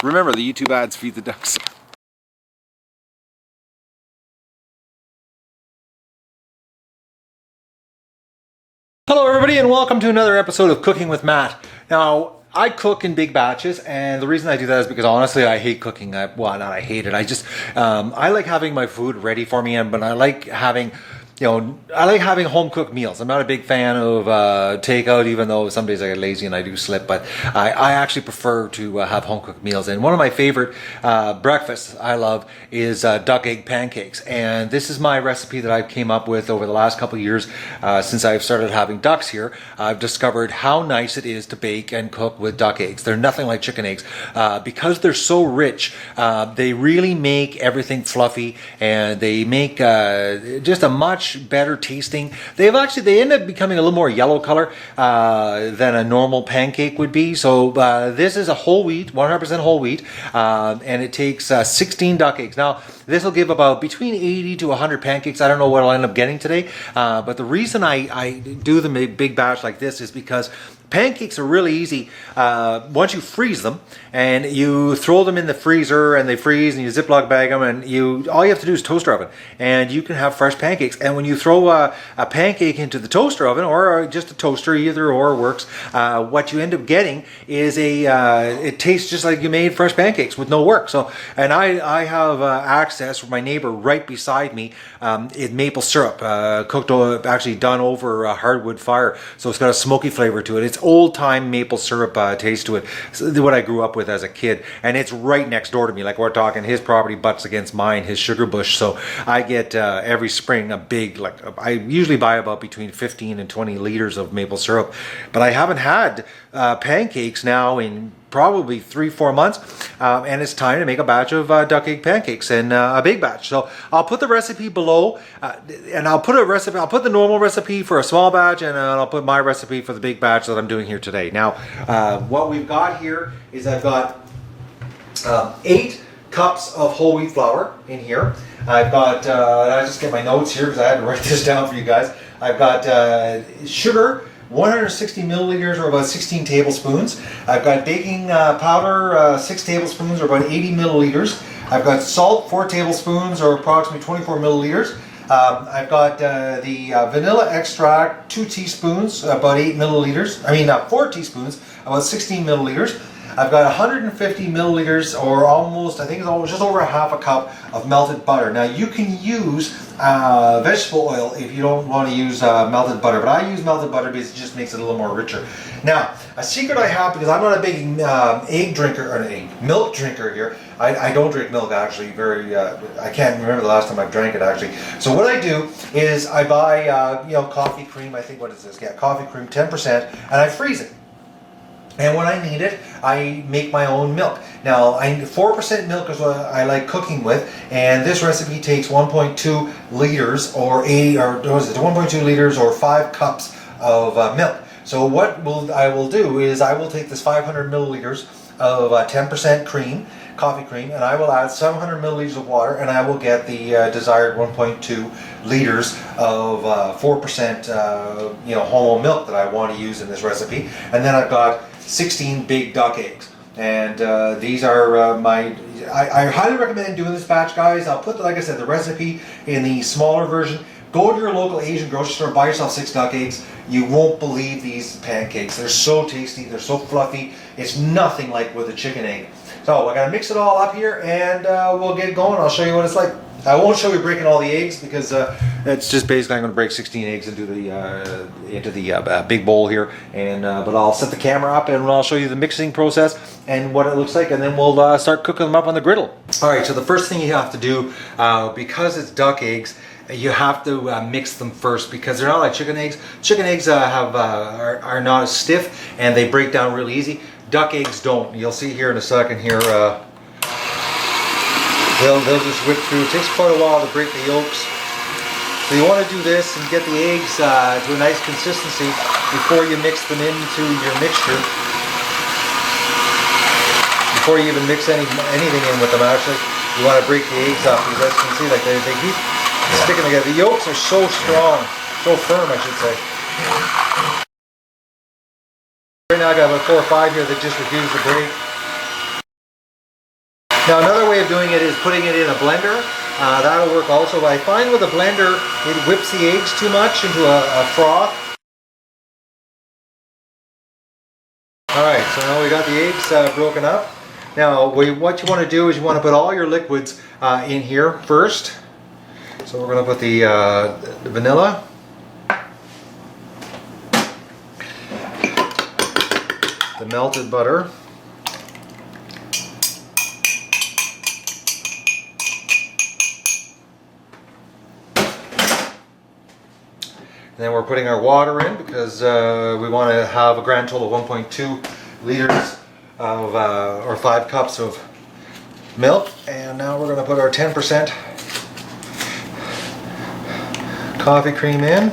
Remember, the YouTube ads feed the ducks. Hello everybody and welcome to another episode of Cooking with Matt. Now, I cook in big batches, and the reason I do that is because honestly I hate cooking. Well, not I hate it. I like having my food ready for me, but I like having home cooked meals. I'm not a big fan of takeout, even though some days I get lazy and I do slip, but I actually prefer to have home cooked meals. And one of my favorite breakfasts I love is duck egg pancakes. And this is my recipe that I came up with over the last couple of years since I've started having ducks here. I've discovered how nice it is to bake and cook with duck eggs. They're nothing like chicken eggs. Because they're so rich, they really make everything fluffy, and they make just a much better tasting. They end up becoming a little more yellow color than a normal pancake would be. So this is a whole wheat, 100% whole wheat, and it takes 16 duck eggs. Now this will give about between 80 to 100 pancakes. I don't know what I'll end up getting today, but the reason I do them in a big batch like this is because pancakes are really easy once you freeze them, and you throw them in the freezer and they freeze, and you Ziploc bag them, and all you have to do is toaster oven, and you can have fresh pancakes. And when you throw a pancake into the toaster oven, or just a toaster, either or works, what you end up getting is it tastes just like you made fresh pancakes with no work. So, and I have access from my neighbor right beside me in maple syrup, cooked, actually done over a hardwood fire, so it's got a smoky flavor to it. It's old-time maple syrup taste to it. So what I grew up with as a kid, and it's right next door to me. Like, we're talking, his property butts against mine, his sugar bush. So I get every spring a big, I usually buy about between 15 and 20 liters of maple syrup. But I haven't had pancakes now in probably 3-4 months, and it's time to make a batch of duck egg pancakes, and a big batch. So I'll put the recipe below, and I'll put the normal recipe for a small batch, and I'll put my recipe for the big batch that I'm doing here today. Now, what we've got here is I've got 8 cups of whole wheat flour in here. I've got, I just get my notes here because I had to write this down for you guys. I've got sugar, 160 milliliters, or about 16 tablespoons. I've got baking powder, 6 tablespoons, or about 80 milliliters. I've got salt, 4 tablespoons, or approximately 24 milliliters. I've got the vanilla extract, 2 teaspoons, about 8 milliliters. 4 teaspoons, about 16 milliliters. I've got 150 milliliters, or almost, I think it's just over a half a cup of melted butter. Now you can use vegetable oil if you don't want to use melted butter, but I use melted butter because it just makes it a little more richer. Now, a secret I have, because I'm not a big milk drinker here. I don't drink milk, actually. I can't remember the last time I've drank it, actually. So what I do is I buy coffee cream. I think, what is this? Yeah, coffee cream, 10%, and I freeze it. And when I need it, I make my own milk. Now, 4% milk is what I like cooking with, and this recipe takes 1.2 liters, or 1.2 liters, or 5 cups of milk. So what I will do is I will take this 500 milliliters of 10% cream, coffee cream, and I will add 700 milliliters of water, and I will get the desired 1.2 liters of 4% Homo Milk that I want to use in this recipe. And then I've got 16 big duck eggs, and these are I highly recommend doing this batch, guys. I'll put, like I said, the recipe in the smaller version. Go to your local Asian grocery store, buy yourself 6 duck eggs. You won't believe these pancakes. They're so tasty, they're so fluffy. It's nothing like with a chicken egg. So we're gonna mix it all up here, and we'll get going. I'll show you what it's like. I won't show you breaking all the eggs, because it's just basically I'm going to break 16 eggs into the big bowl here, and but I'll set the camera up and I'll show you the mixing process and what it looks like, and then we'll start cooking them up on the griddle. All right, so the first thing you have to do, because it's duck eggs, you have to mix them first, because they're not like chicken eggs. Chicken eggs are not as stiff, and they break down really easy. Duck eggs don't. You'll see here in a second here. They'll just whip through. It takes quite a while to break the yolks. So you want to do this and get the eggs to a nice consistency before you mix them into your mixture. Before you even mix anything in with them, actually, you want to break the eggs up, because as you can see, like they keep sticking together. The yolks are so strong, so firm, I should say. Right now I got about 4 or 5 here that just refuse to break. doing it is putting it in a blender. That'll work also. But I find with a blender, it whips the eggs too much into a froth. Alright, so now we got the eggs broken up. Now what you want to do is you want to put all your liquids in here first. So we're going to put the vanilla. The melted butter. And then we're putting our water in because we want to have a grand total of 1.2 liters of, or 5 cups of milk. And now we're going to put our 10% coffee cream in.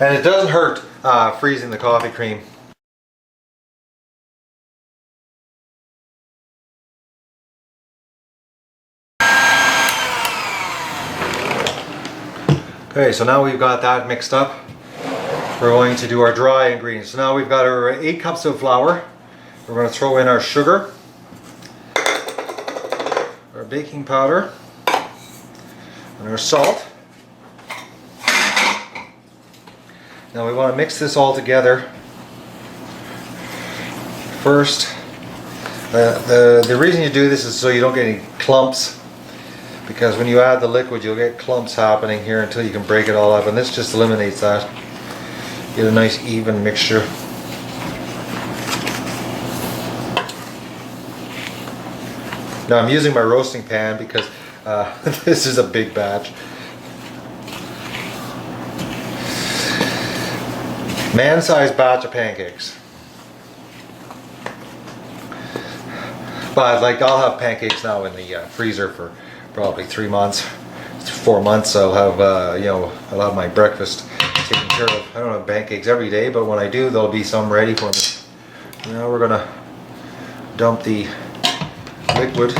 And it doesn't hurt freezing the coffee cream. Okay, so now we've got that mixed up. We're going to do our dry ingredients. So now we've got our 8 cups of flour. We're going to throw in our sugar, our baking powder, and our salt. Now we want to mix this all together. First, the reason you do this is so you don't get any clumps. Because when you add the liquid, you'll get clumps happening here until you can break it all up, and this just eliminates that. Get a nice even mixture. Now I'm using my roasting pan because this is a big batch. Man-sized batch of pancakes. But like I'll have pancakes now in the freezer for probably 3 months, 4 months. I'll have you know, I'll have my breakfast taken care of. I don't have pancakes every day, but when I do, there'll be some ready for me. Now we're gonna dump the liquid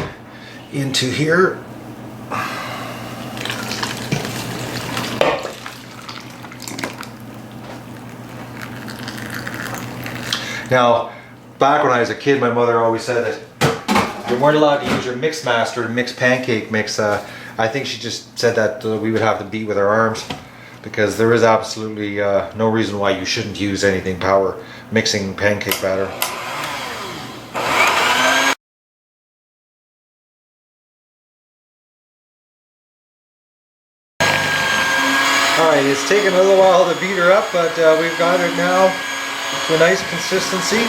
into here. Now, back when I was a kid, my mother always said that you weren't allowed to use your mix master to mix pancake mix. I think she just said that we would have to beat with our arms, because there is absolutely no reason why you shouldn't use anything power mixing pancake batter. Alright, it's taken a little while to beat her up, but we've got it now to a nice consistency.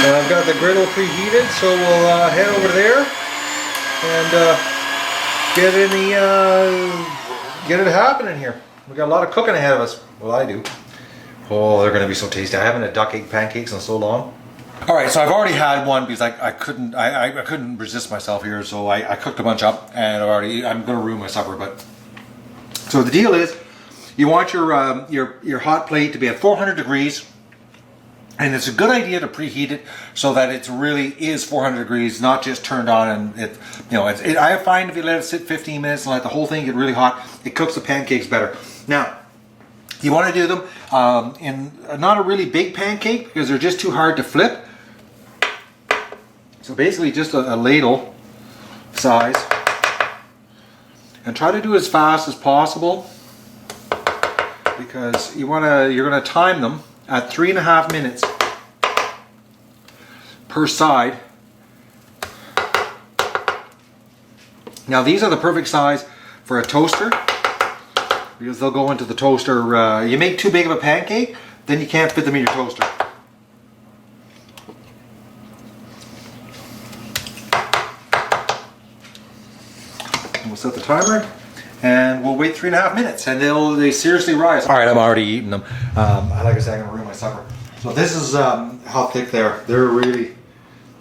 And I've got the griddle preheated, so we'll head over there and get it happening here. We got a lot of cooking ahead of us. Well, I do. Oh, they're going to be so tasty. I haven't had duck egg pancakes in so long. All right, so I've already had one because I couldn't resist myself here, so I cooked a bunch up, and I'm going to ruin my supper. But so the deal is, you want your hot plate to be at 400 degrees. And it's a good idea to preheat it so that it really is 400 degrees, not just turned on. And it, you know, I find if you let it sit 15 minutes and let the whole thing get really hot, it cooks the pancakes better. Now, you want to do them in not a really big pancake because they're just too hard to flip. So basically, just a ladle size, and try to do as fast as possible because you're gonna time them at 3.5 minutes per side. Now these are the perfect size for a toaster because they'll go into the toaster. You make too big of a pancake, then you can't fit them in your toaster. And we'll set the timer. And we'll wait 3.5 minutes, and they seriously rise. All right, I'm already eating them. Like I said, I'm gonna ruin my supper. So this is how thick they are. They're really,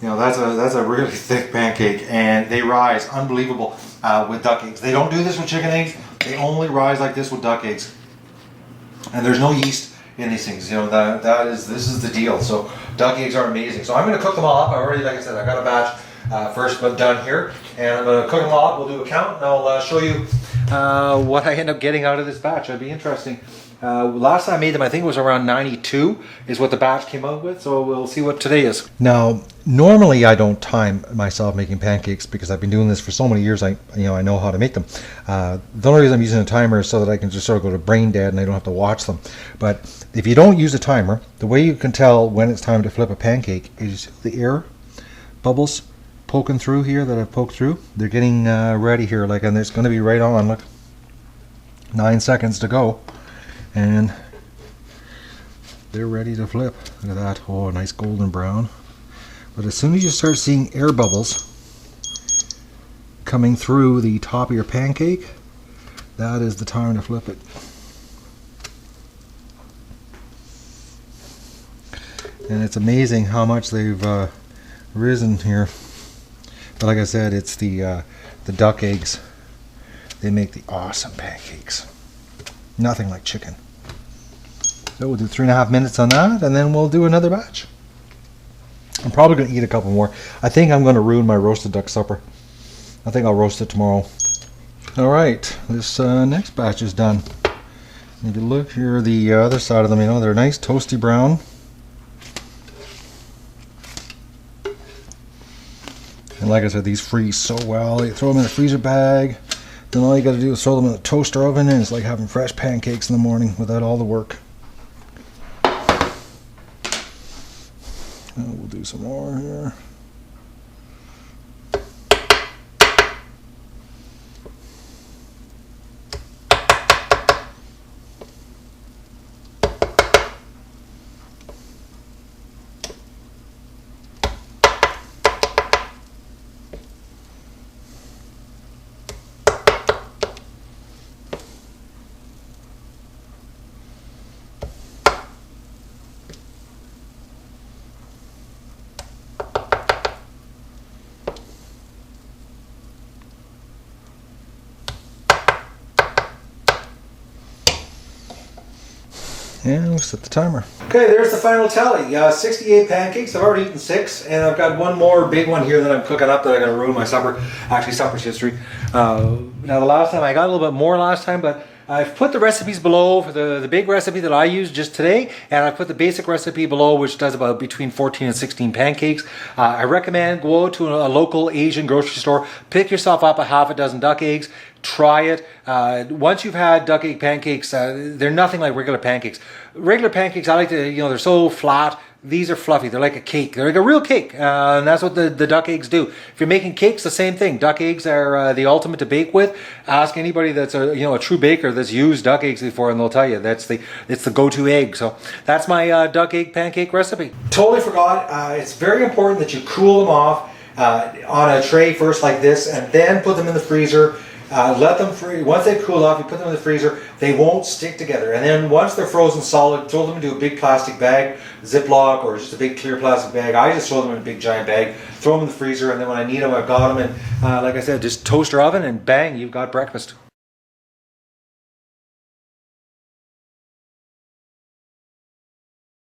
you know, that's a really thick pancake, and they rise unbelievable with duck eggs. They don't do this with chicken eggs. They only rise like this with duck eggs. And there's no yeast in these things. You know, this is the deal. So duck eggs are amazing. So I'm gonna cook them all up. I already, like I said, I got a batch first but done here, and I'm going to cook them all up. We'll do a count, and I'll show you what I end up getting out of this batch. It'll be interesting. Last time I made them, I think it was around 92 is what the batch came out with, so we'll see what today is. Now, normally I don't time myself making pancakes because I've been doing this for so many years. I know how to make them. The only reason I'm using a timer is so that I can just sort of go to brain dead and I don't have to watch them. But if you don't use a timer, the way you can tell when it's time to flip a pancake is the air bubbles poking through here that I've poked through. They're getting ready here, like, and it's going to be right on. Look, 9 seconds to go. And they're ready to flip. Look at that. Oh, nice golden brown. But as soon as you start seeing air bubbles coming through the top of your pancake, that is the time to flip it. And it's amazing how much they've risen here. But like I said, it's the duck eggs. They make the awesome pancakes. Nothing like chicken. So we'll do 3.5 minutes on that, and then we'll do another batch. I'm probably going to eat a couple more. I think I'm going to ruin my roasted duck supper. I think I'll roast it tomorrow. Alright, this next batch is done. If you look here, the other side of them, they're nice toasty brown. And like I said, these freeze so well. You throw them in a freezer bag. Then all you got to do is throw them in the toaster oven, and it's like having fresh pancakes in the morning without all the work. And we'll do some more here. And we'll set the timer. Okay, there's the final tally. 68 pancakes. I've already eaten 6, and I've got one more big one here that I'm cooking up that I'm going to ruin my supper. Actually, supper's history. Now, the last time, I got a little bit more last time, but I've put the recipes below for the big recipe that I used just today, and I've put the basic recipe below, which does about between 14 and 16 pancakes. I recommend go to a local Asian grocery store, pick yourself up a half a dozen duck eggs, try it. Once you've had duck egg pancakes, they're nothing like regular pancakes. Regular pancakes, I like to, they're so flat. These are fluffy. They're like a cake. They're like a real cake, and that's what the duck eggs do. If you're making cakes, the same thing. Duck eggs are the ultimate to bake with. Ask anybody that's a true baker that's used duck eggs before, and they'll tell you it's the go-to egg. So that's my duck egg pancake recipe. Totally forgot. It's very important that you cool them off on a tray first, like this, and then put them in the freezer. Let them freeze. Once they cool off, you put them in the freezer. They won't stick together. And then once they're frozen solid, throw them into a big plastic bag, Ziploc, or just a big clear plastic bag. I just throw them in a big giant bag, throw them in the freezer, and then when I need them, I've got them in, like I said, just toaster oven, and bang, you've got breakfast.